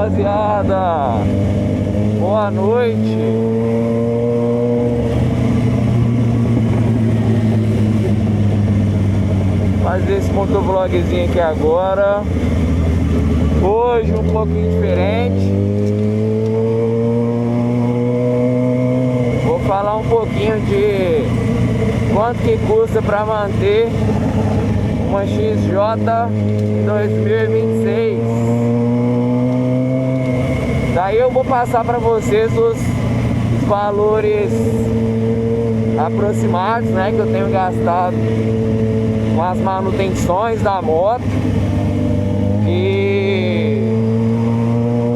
rapaziada, boa noite. Fazer esse motovlogzinho aqui agora. Hoje um pouquinho diferente. Vou falar um pouquinho de quanto que custa para manter uma XJ 2026. Daí eu vou passar para vocês os valores aproximados, né, que eu tenho gastado com as manutenções da moto e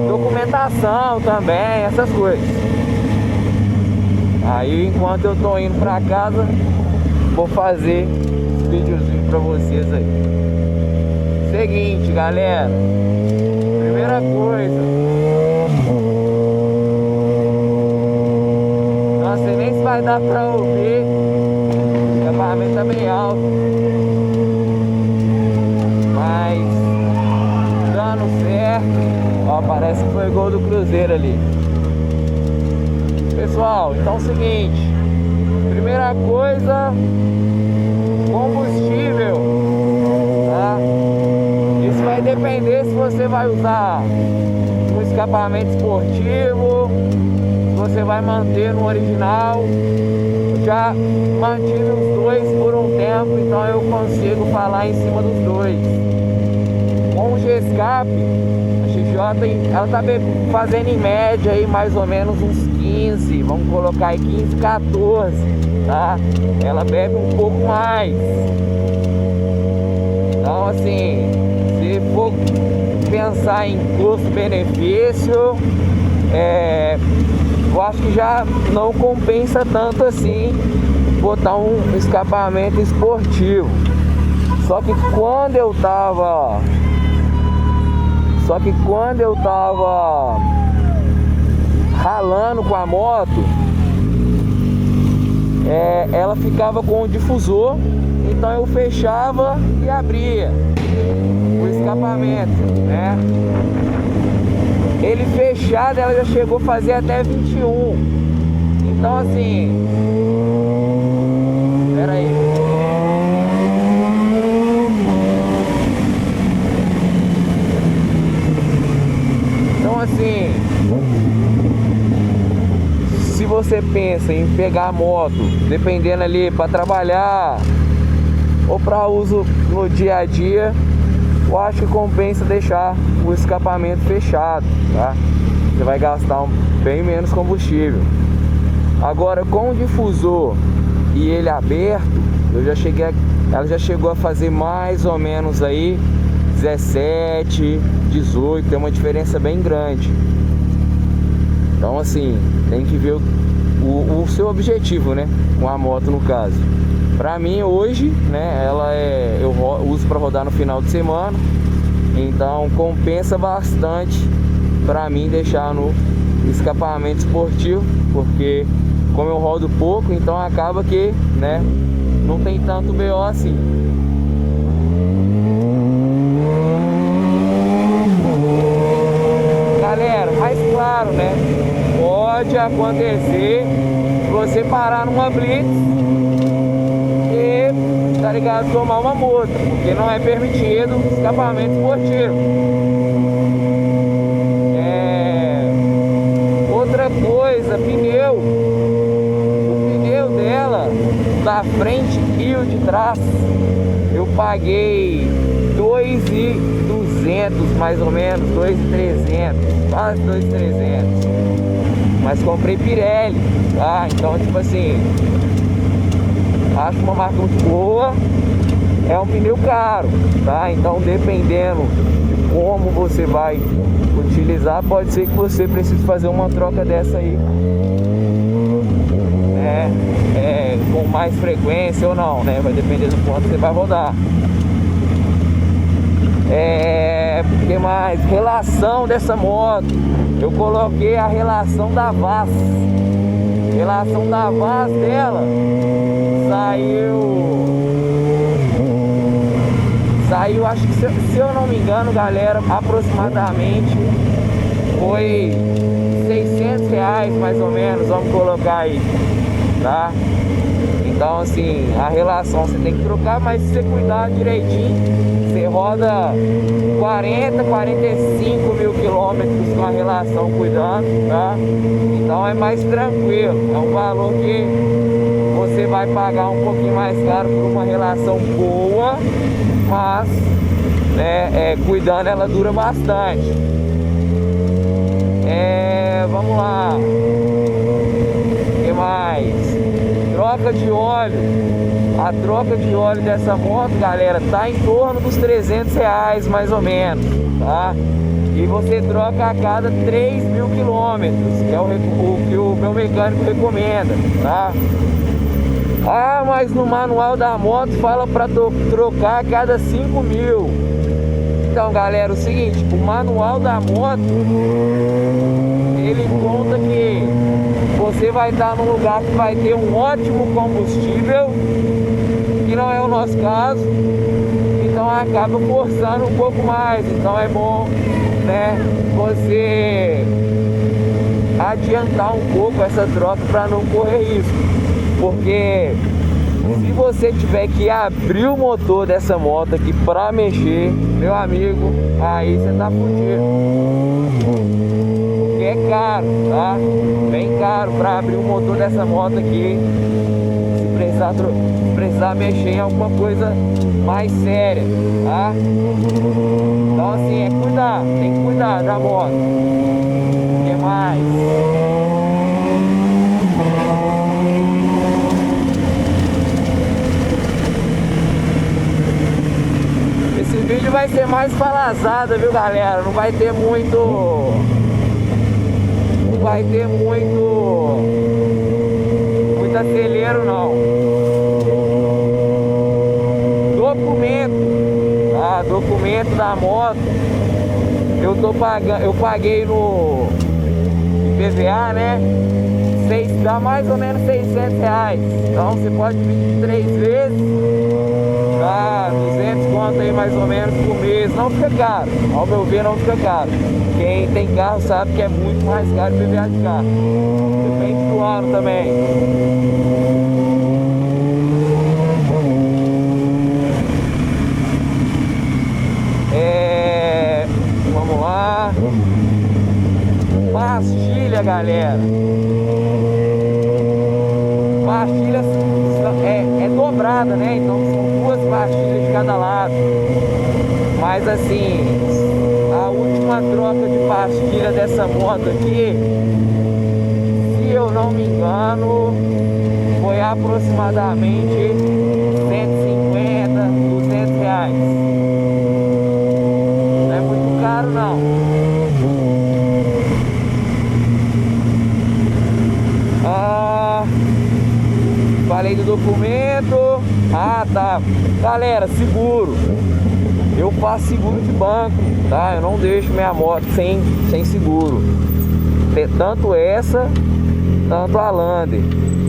documentação também, essas coisas. Aí enquanto eu tô indo pra casa, vou fazer esse videozinho pra vocês aí. Seguinte, galera, primeira coisa, não sei nem se vai dar pra ouvir, o escapamento tá bem alto, mas dando certo. Ó, parece que foi gol do Cruzeiro ali. Pessoal, então é o seguinte, primeira coisa, combustível, tá? Isso vai depender se você vai usar um escapamento esportivo, se você vai manter no original. Já mantive os dois por um tempo, então eu consigo falar em cima dos dois. Com o G-Escape, a XJ, ela tá fazendo em média aí mais ou menos uns 15, vamos colocar aí 15, 14, tá? Ela bebe um pouco mais. Então assim, se for pensar em custo-benefício, eu acho que já não compensa tanto assim botar um escapamento esportivo. Só que quando eu tava ralando com a moto, ela ficava com o difusor, então eu fechava e abria o escapamento, né? Ele fechado, ela já chegou a fazer até 21. Então assim, pera aí. Então assim, se você pensa em pegar a moto, dependendo ali para trabalhar ou para uso no dia a dia, eu acho que compensa deixar o escapamento fechado, tá? Você vai gastar bem menos combustível. Agora com o difusor e ele aberto, ela já chegou a fazer mais ou menos aí 17, 18, tem uma diferença bem grande. Então assim, tem que ver o seu objetivo, né, com a moto no caso. Pra mim hoje, né, eu uso para rodar no final de semana, então compensa bastante pra mim deixar no escapamento esportivo, porque como eu rodo pouco, então acaba que, né, não tem tanto BO assim. Galera, mas claro, né, pode acontecer você parar numa blitz e, tá ligado, tomar uma multa, porque não é permitido escapamento esportivo. Outra coisa, pneu. O pneu dela, da frente e o de trás, eu paguei 2.200 mais ou menos, 2.300, quase 2.300. Mas comprei Pirelli, tá? Então tipo assim, acho uma marca muito boa. É um pneu caro, tá? Então dependendo de como você vai utilizar, pode ser que você precise fazer uma troca dessa aí, com mais frequência ou não, né? Vai depender do quanto você vai rodar. Que mais? Relação dessa moto, eu coloquei a relação da VAS. Relação da VAS dela saiu, acho que se eu não me engano, galera, aproximadamente foi R$ 600 mais ou menos, vamos colocar aí, tá? Então assim, a relação você tem que trocar, mas se você cuidar direitinho, você roda 40, 45 mil quilômetros com a relação cuidando, tá? Então é mais tranquilo, é um valor que você vai pagar um pouquinho mais caro por uma relação boa, mas né, cuidando ela dura bastante. Vamos lá, o que mais? Troca de óleo. A troca de óleo dessa moto, galera, tá em torno dos R$ 300 mais ou menos, tá? E você troca a cada 3 mil quilômetros, que é o que o meu mecânico recomenda, tá? Ah, mas no manual da moto fala para trocar a cada 5 mil. Então, galera, é o seguinte, o manual da moto, ele conta que você vai estar num lugar que vai ter um ótimo combustível, que não é o nosso caso, então acaba forçando um pouco mais. Então é bom, né, você adiantar um pouco essa troca para não correr risco, porque se você tiver que abrir o motor dessa moto aqui para mexer, meu amigo, aí você tá fudido, porque é caro, tá? Bem caro para abrir o motor dessa moto aqui, se precisar mexer em alguma coisa mais séria, tá? Então assim, cuidar, tem que cuidar da moto. O que mais? Esse vídeo vai ser mais palazada, viu, galera? Não vai ter muito... Não vai ter muito acelero, não. Documento, tá? Documento da moto, eu paguei no IPVA, né? Dá mais ou menos R$ 600. Então você pode dividir 3 vezes, tá? 200 conto aí mais ou menos por mês. Não fica caro, ao meu ver não fica caro. Quem tem carro sabe que é muito mais caro o IPVA de carro. Depende do ano também. Vamos lá. Pastilha, galera. Pastilha é dobrada, né? Então são 2 pastilhas de cada lado. Mas assim, a última troca de pastilha dessa moto aqui, se eu não me engano, foi aproximadamente 150, R$ 200. Não é muito caro, não. Falei do documento. Ah, tá. Galera, seguro. Eu faço seguro de banco, tá? Eu não deixo minha moto sem seguro. Tanto essa, tanto a Lander.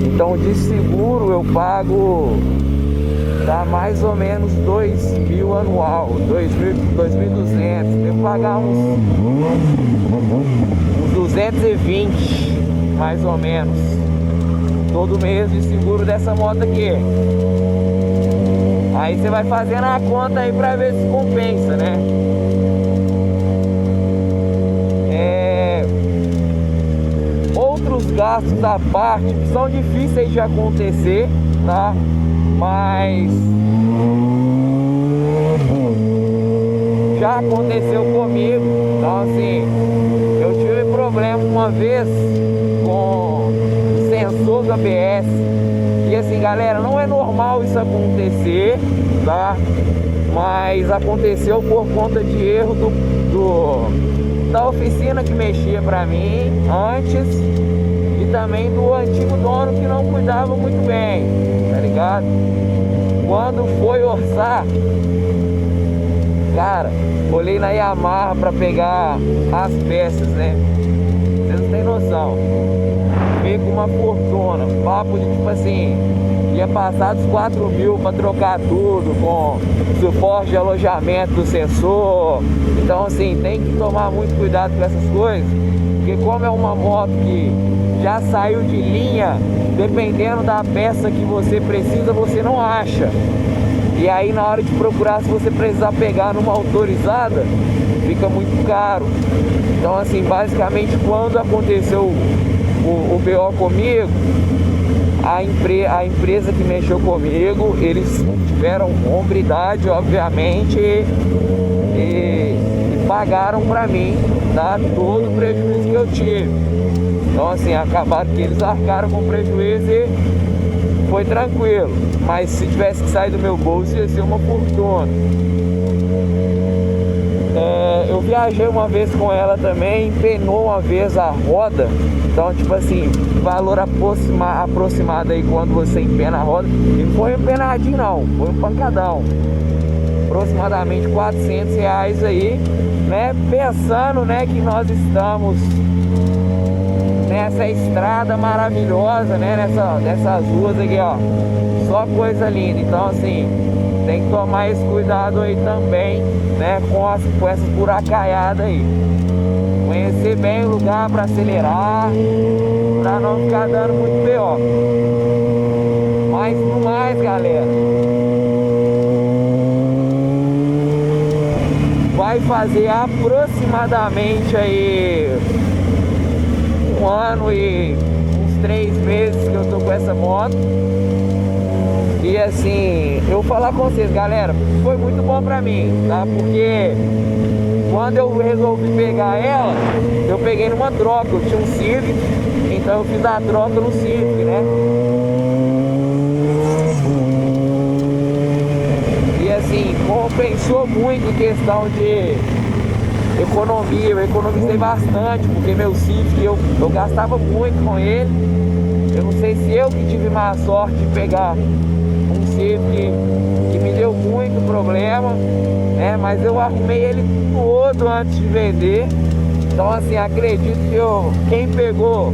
Então de seguro eu pago, dá mais ou menos 2.000 anual, 2.200. Devo pagar uns 220, mais ou menos, todo mês de seguro dessa moto aqui. Aí você vai fazendo a conta aí pra ver se compensa, né? Outros gastos à parte que são difíceis de acontecer, tá? Mas já aconteceu comigo. Então assim, eu tive problema uma vez com o sensor do ABS. E assim, galera, não é normal isso acontecer, tá? Mas aconteceu por conta de erro da oficina que mexia pra mim antes, e também do antigo dono que não cuidava muito bem, tá ligado? Quando foi orçar, cara, olhei na Yamaha pra pegar as peças, né? Vocês não tem noção. veio com uma fortuna, papo de tipo assim, ia passar dos 4 mil para trocar tudo, com suporte de alojamento do sensor. Então assim, tem que tomar muito cuidado com essas coisas, porque como é uma moto que já saiu de linha, dependendo da peça que você precisa, você não acha. E aí na hora de procurar, se você precisar pegar numa autorizada, fica muito caro. Então assim, basicamente quando aconteceu o BO comigo, a empresa que mexeu comigo, eles tiveram hombridade, obviamente, e pagaram pra mim, tá, todo o prejuízo que eu tive. Então assim, acabaram que eles arcaram com prejuízo e foi tranquilo. Mas se tivesse que sair do meu bolso, ia ser uma fortuna. Eu viajei uma vez com ela também, empenou uma vez a roda. Então tipo assim, valor aproximado aí quando você empena a roda. E não foi um empenadinho não, foi um pancadão. Aproximadamente R$400 aí, né? Pensando, né, que nós estamos nessa estrada maravilhosa, né? Nessas ruas aqui, ó, só coisa linda. Então assim, tem que tomar esse cuidado aí também, né? Com essas buracaiadas aí. Conhecer bem o lugar para acelerar, para não ficar dando muito pior. Mas no mais, galera, vai fazer aproximadamente aí 1 ano e uns 3 meses que eu tô com essa moto. E assim, eu vou falar com vocês, galera, foi muito bom pra mim, tá? Porque quando eu resolvi pegar ela, eu peguei numa troca. Eu tinha um Civic, então eu fiz a troca no Civic, né? E assim, compensou muito em questão de economia. Eu economizei bastante, porque meu Civic eu gastava muito com ele. Eu não sei se eu que tive má sorte de pegar um Civic que me deu muito problema, né? Mas eu arrumei ele todo antes de vender. Então assim, acredito que quem pegou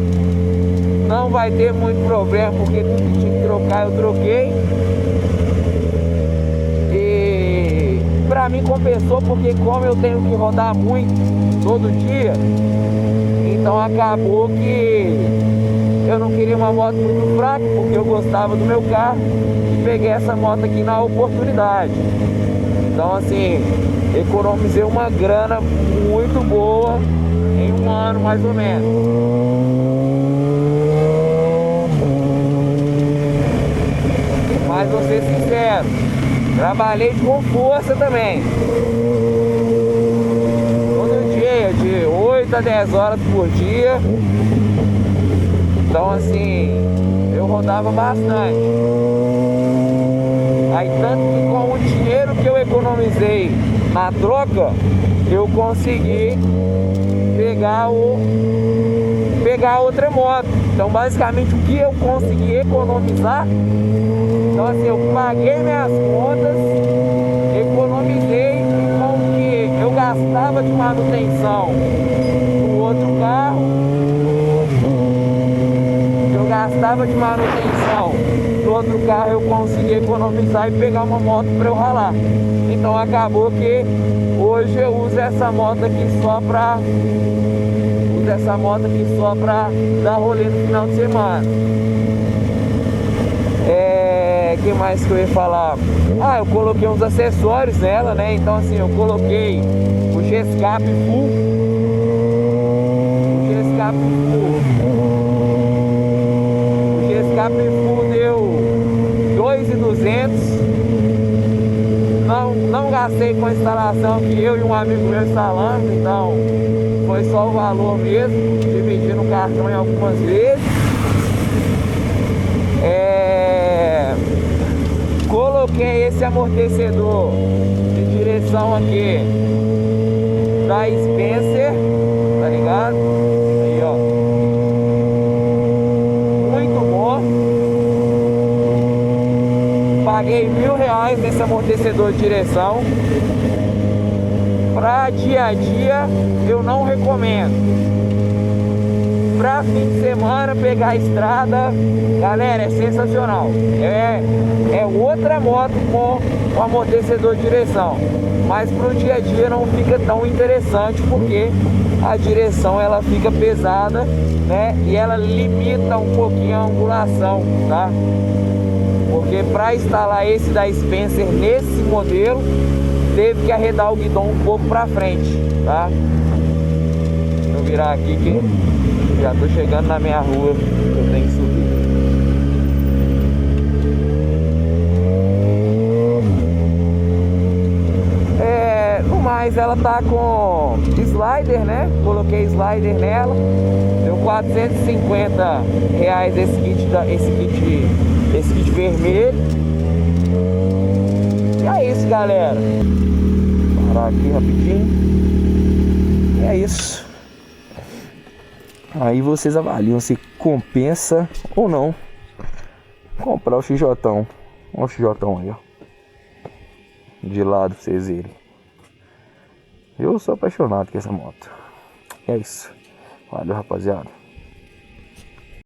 não vai ter muito problema, porque tudo que tinha que trocar eu troquei. E pra mim compensou, porque como eu tenho que rodar muito todo dia, então acabou que eu não queria uma moto muito fraca, porque eu gostava do meu carro e peguei essa moto aqui na oportunidade. Então assim, economizei uma grana muito boa em 1 ano mais ou menos. Mas vou ser sincero, trabalhei com força também. Todo dia, de 8 a 10 horas por dia. Então assim, eu rodava bastante. Aí tanto que com o dinheiro que eu economizei na troca, eu consegui pegar outra moto. Então basicamente o que eu consegui economizar, então assim, eu paguei minhas contas, economizei, e com o que eu gastava de manutenção do outro carro, gastava de manutenção do outro carro, eu consegui economizar e pegar uma moto para eu ralar. Então acabou que hoje eu uso essa moto aqui só pra dar rolê no final de semana. Que mais que eu ia falar? Eu coloquei uns acessórios nela, né? Então assim, eu coloquei o G-Escape Full. O G-Escape Full deu 2.200. Não gastei com a instalação, que eu e um amigo meu instalamos, então foi só o valor mesmo, dividi no cartão em algumas vezes. Coloquei esse amortecedor de direção aqui da Spencer, tá ligado? Aí, ó, muito bom. Paguei R$1.000 nesse amortecedor de direção. Pra dia a dia eu não recomendo. pra fim de semana pegar a estrada, galera, é sensacional. É outra moto com amortecedor de direção, mas pro dia a dia não fica tão interessante, porque a direção ela fica pesada, né? E ela limita um pouquinho a angulação, tá? Porque para instalar esse da Spencer nesse modelo, teve que arredar o guidão um pouco para frente, tá? Deixa eu virar aqui que já tô chegando na minha rua, eu tenho que subir. No mais, ela tá com slider, né? Coloquei slider nela, deu R$450 esse kit vermelho. E é isso, galera. Vou parar aqui rapidinho. E é isso. Aí vocês avaliam se compensa ou não comprar o XJ. Olha o XJ aí, ó, de lado pra vocês verem. Eu sou apaixonado com essa moto. É isso. Valeu, rapaziada.